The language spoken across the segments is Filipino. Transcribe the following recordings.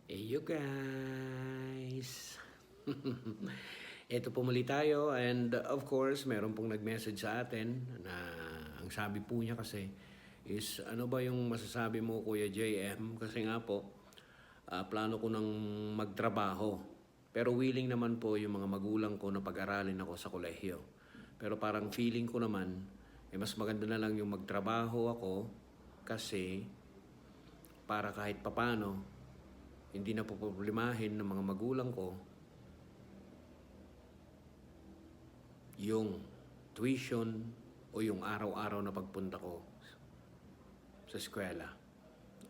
Hey you guys! Ito po muli tayo and of course meron pong nag-message sa atin na ang sabi po niya kasi is ano ba yung masasabi mo Kuya JM? Kasi nga po plano ko nang magtrabaho pero willing naman po yung mga magulang ko na pag-aralin ako sa kolehiyo. Pero parang feeling ko naman mas maganda na lang yung magtrabaho ako kasi para kahit papano hindi na po problemahin ng mga magulang ko yung tuition o yung araw-araw na pagpunta ko sa eskwela.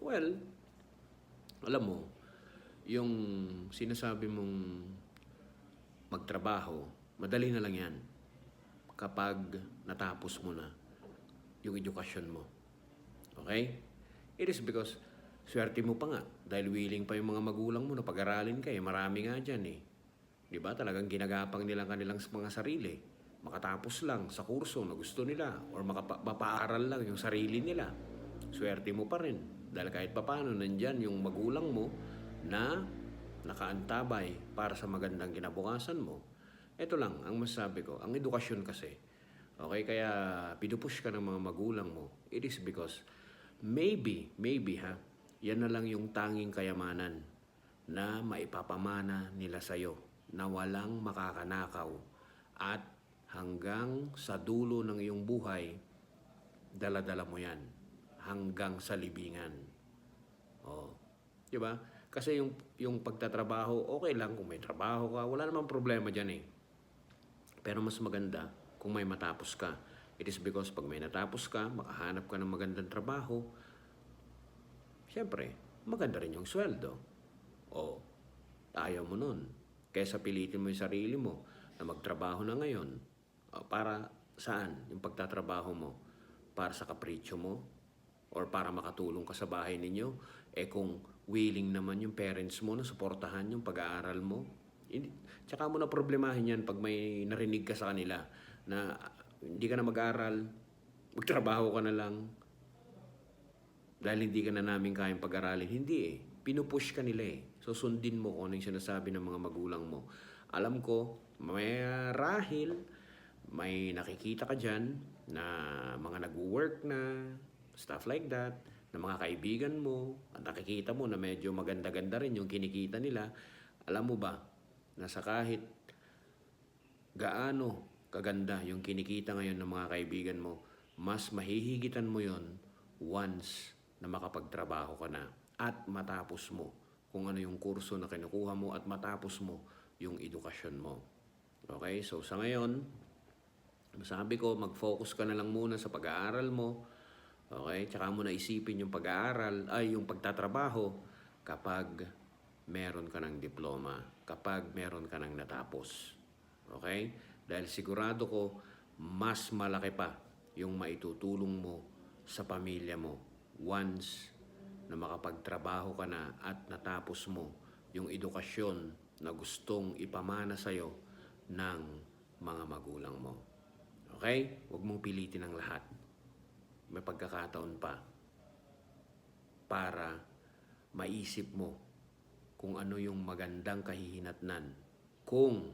Well, alam mo, yung sinasabi mong magtrabaho, madali na lang yan kapag natapos mo na yung edukasyon mo. Okay? It is because swerte mo pa nga dahil willing pa yung mga magulang mo na pag-aralin ka marami nga dyan Di ba? Talagang ginagapang nila kanilang mga sarili. Makatapos lang sa kurso na gusto nila or mapaaral lang yung sarili nila. Swerte mo pa rin. Dahil kahit papano nandyan yung magulang mo na nakaantabay para sa magandang kinabukasan mo. Ito lang ang masasabi ko. Ang edukasyon kasi, okay, kaya pinupush ka ng mga magulang mo. It is because maybe yan na lang yung tanging kayamanan na maipapamana nila sa'yo na walang makakanakaw at hanggang sa dulo ng iyong buhay, dala-dala mo yan hanggang sa libingan. Di ba? Kasi yung pagtatrabaho, okay lang kung may trabaho ka, wala namang problema dyan Pero mas maganda kung may matapos ka. It is because pag may natapos ka, makahanap ka ng magandang trabaho, siyempre, maganda rin yung sweldo. Ayaw mo nun. Kaysa pilitin mo yung sarili mo na magtrabaho na ngayon, para saan yung pagtatrabaho mo? Para sa kapritsyo mo? Or para makatulong ka sa bahay ninyo? Kung willing naman yung parents mo na suportahan yung pag-aaral mo, tsaka mo na problemahin yan pag may narinig ka sa kanila na hindi ka na mag-aral, magtrabaho ka na lang dahil hindi ka na namin kayang pag-aralin. Hindi Pinupush ka nila So sundin mo kung ano yung sinasabi ng mga magulang mo. Alam ko, may rahil, may nakikita ka dyan na mga nag-work na, stuff like that, na mga kaibigan mo, at nakikita mo na medyo maganda-ganda rin yung kinikita nila. Alam mo ba, na sa kahit gaano kaganda yung kinikita ngayon ng mga kaibigan mo, mas mahihigitan mo yon once na makapagtrabaho ka na at matapos mo kung ano yung kurso na kinukuha mo at matapos mo yung edukasyon mo. Okay? So sa ngayon, sabi ko, mag-focus ka na lang muna sa pag-aaral mo. Okay? Tsaka mo na isipin yung pag-aaral, yung pagtatrabaho kapag meron ka ng diploma, kapag meron ka ng natapos. Okay? Dahil sigurado ko, mas malaki pa yung maitutulong mo sa pamilya mo once na makapagtrabaho ka na at natapos mo yung edukasyon na gustong ipamana sa'yo ng mga magulang mo. Okay? Huwag mong pilitin ang lahat. May pagkakataon pa para maisip mo kung ano yung magandang kahihinatnan kung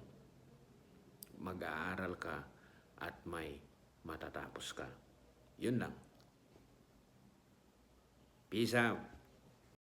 mag-aaral ka at may matatapos ka. Yun lang. Peace out.